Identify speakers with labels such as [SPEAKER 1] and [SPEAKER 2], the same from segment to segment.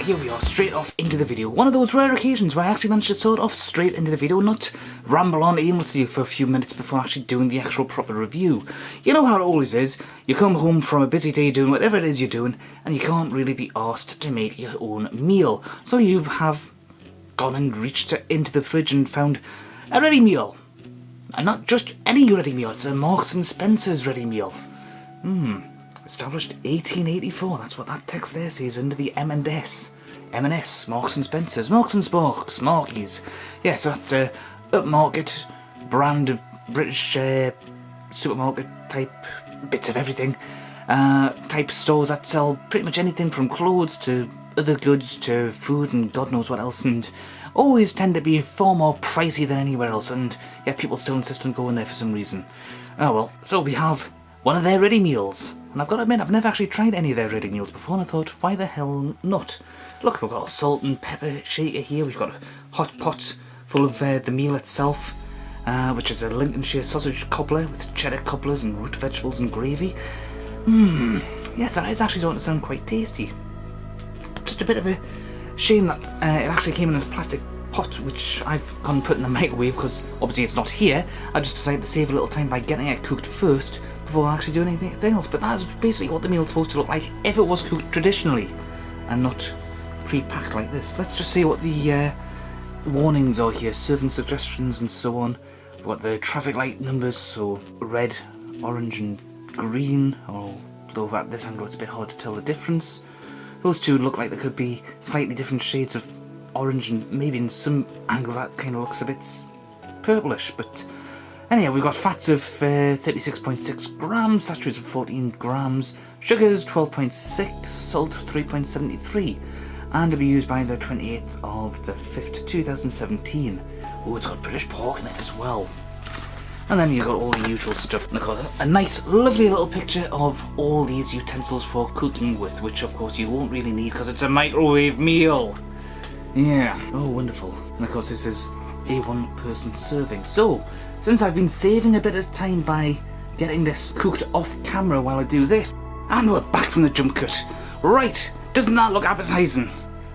[SPEAKER 1] here we are, straight off into the video. One of those rare occasions where I actually managed to sort off straight into the video, not ramble on aimlessly for a few minutes before actually doing the actual proper review. You know how it always is, you come home from a busy day doing whatever it is you're doing, and you can't really be asked to make your own meal. So you have gone and reached into the fridge and found a ready meal. And not just any ready meal, it's a Marks and Spencer's ready meal. Established 1884, that's what that text there says under the M&S. M&S, Marks and Spencer's, Marks and Sparks, Markies. Yes, that upmarket brand of British supermarket type bits of everything. Type stores that sell pretty much anything from clothes to other goods to food and God knows what else, and always tend to be far more pricey than anywhere else, and yeah, people still insist on going there for some reason. Oh well, so we have one of their ready meals. And I've got to admit, I've never actually tried any of their ready meals before, and I thought, why the hell not? Look, we've got a salt and pepper shaker here, we've got a hot pot full of the meal itself, which is a Lincolnshire sausage cobbler with cheddar cobblers and root vegetables and gravy. Yes, that is actually starting to sound quite tasty. Just a bit of a shame that it actually came in a plastic pot, which I've gone and put in the microwave, because obviously it's not here. I just decided to save a little time by getting it cooked first, before actually doing anything else. But that's basically what the meal's supposed to look like if it was cooked traditionally and not pre-packed like this. Let's just see what the warnings are here, serving suggestions and so on. We've got the traffic light numbers, so red, orange and green, although at this angle it's a bit hard to tell the difference. Those two look like they could be slightly different shades of orange, and maybe in some angles that kind of looks a bit purplish, but anyhow, we've got fats of 36.6 grams, saturated of 14 grams, sugars 12.6, salt 3.73, and to be used by the 28th of the 5th, 2017. Oh, it's got British pork in it as well. And then you've got all the usual stuff. And I've got a nice, lovely little picture of all these utensils for cooking with, which of course you won't really need because it's a microwave meal. Yeah, oh wonderful. And of course this is a one-person serving. So, since I've been saving a bit of time by getting this cooked off camera while I do this, and we're back from the jump cut. Right, doesn't that look appetizing?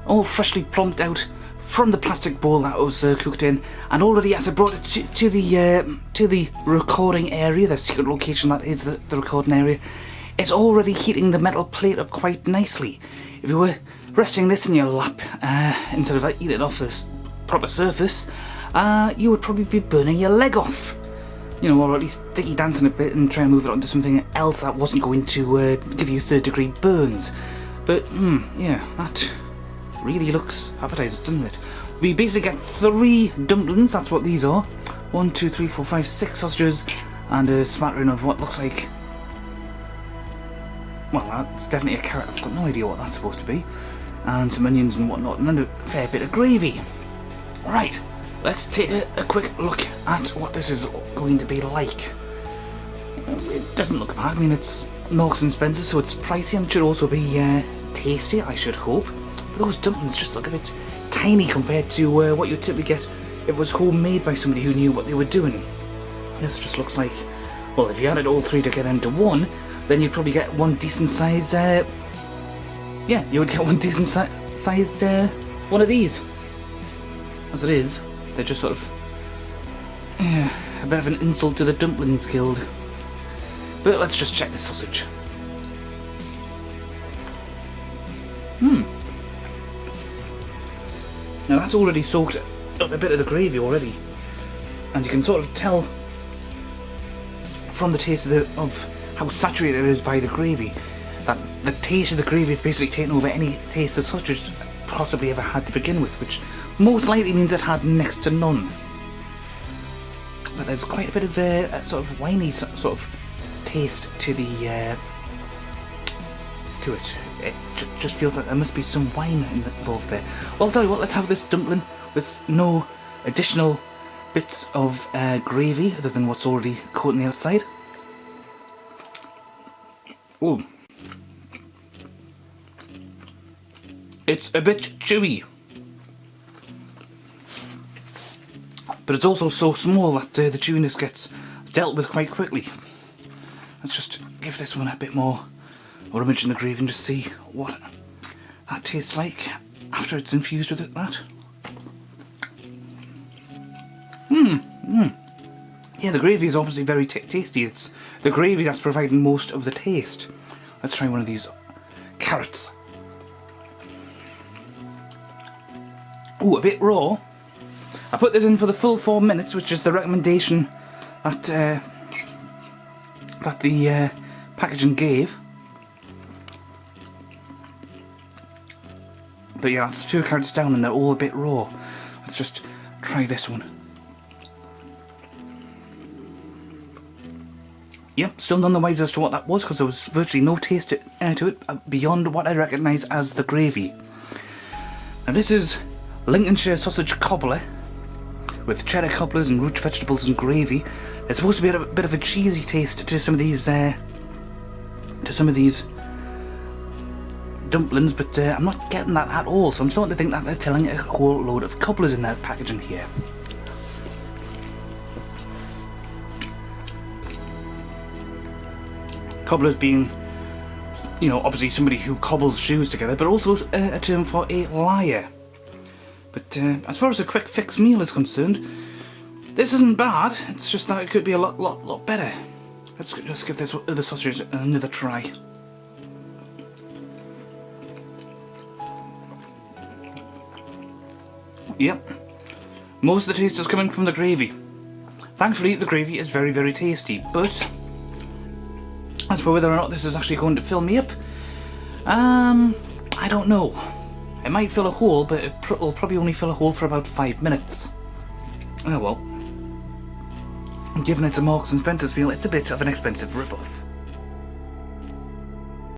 [SPEAKER 1] All freshly plumped out from the plastic bowl that was cooked in, and already as I brought it to the recording area, the secret location that is the recording area, it's already heating the metal plate up quite nicely. If you were resting this in your lap instead of eating it off this proper surface, you would probably be burning your leg off. You know, or at least sticky dancing a bit and try and move it onto something else that wasn't going to give you third-degree burns. But, yeah, that really looks appetizing, doesn't it? We basically get 3 dumplings, that's what these are. 1, 2, 3, 4, 5, 6 sausages, and a smattering of what looks like... well, that's definitely a carrot, I've got no idea what that's supposed to be. And some onions and whatnot, and then a fair bit of gravy. Right. Let's take a quick look at what this is going to be like. It doesn't look bad. I mean, it's Marks and Spencer, so it's pricey, and it should also be tasty, I should hope. But those dumplings just look a bit tiny compared to what you would typically get if it was homemade by somebody who knew what they were doing. This just looks like, well, if you added all 3 together into one, then you'd probably get one decent size, yeah, you would get one decent sized one of these. As it is, they're just sort of a bit of an insult to the Dumplings Guild. But let's just check the sausage. Now that's already soaked up a bit of the gravy already, and you can sort of tell from the taste of how saturated it is by the gravy that the taste of the gravy is basically taking over any taste the sausage possibly ever had to begin with, which most likely means it had next to none. But there's quite a bit of a sort of winey sort of taste to the to it. It just feels like there must be some wine involved there. Well, I'll tell you what, let's have this dumpling with no additional bits of gravy other than what's already coating the outside. Ooh. It's a bit chewy, but it's also so small that the chewiness gets dealt with quite quickly. Let's just give this one a bit more rummage in the gravy and just see what that tastes like. after it's infused with that. Yeah, the gravy is obviously very tasty. It's the gravy that's providing most of the taste. Let's try one of these carrots. Ooh, a bit raw. I put this in for the full 4 minutes, which is the recommendation that the packaging gave. But yeah, that's 2 carrots down and they're all a bit raw. Let's just try this one. Yep, still none the wiser as to what that was, because there was virtually no taste to it beyond what I recognise as the gravy. Now this is Lincolnshire sausage cobbler with cheddar cobblers and root vegetables and gravy. There's supposed to be a bit of a cheesy taste to some of these dumplings, but I'm not getting that at all. So I'm starting to think that they're telling a whole load of cobblers in their packaging here. Cobblers being, you know, obviously somebody who cobbles shoes together, but also a term for a liar. But as far as a quick fix meal is concerned, this isn't bad. It's just that it could be a lot better. Let's just give this other sausage another try. Yep, most of the taste is coming from the gravy. Thankfully, the gravy is very, very tasty, but as for whether or not this is actually going to fill me up, I don't know. It might fill a hole, but it'll probably only fill a hole for about 5 minutes. Oh well. Given it's a Marks and Spencer's meal, it's a bit of an expensive rip-off.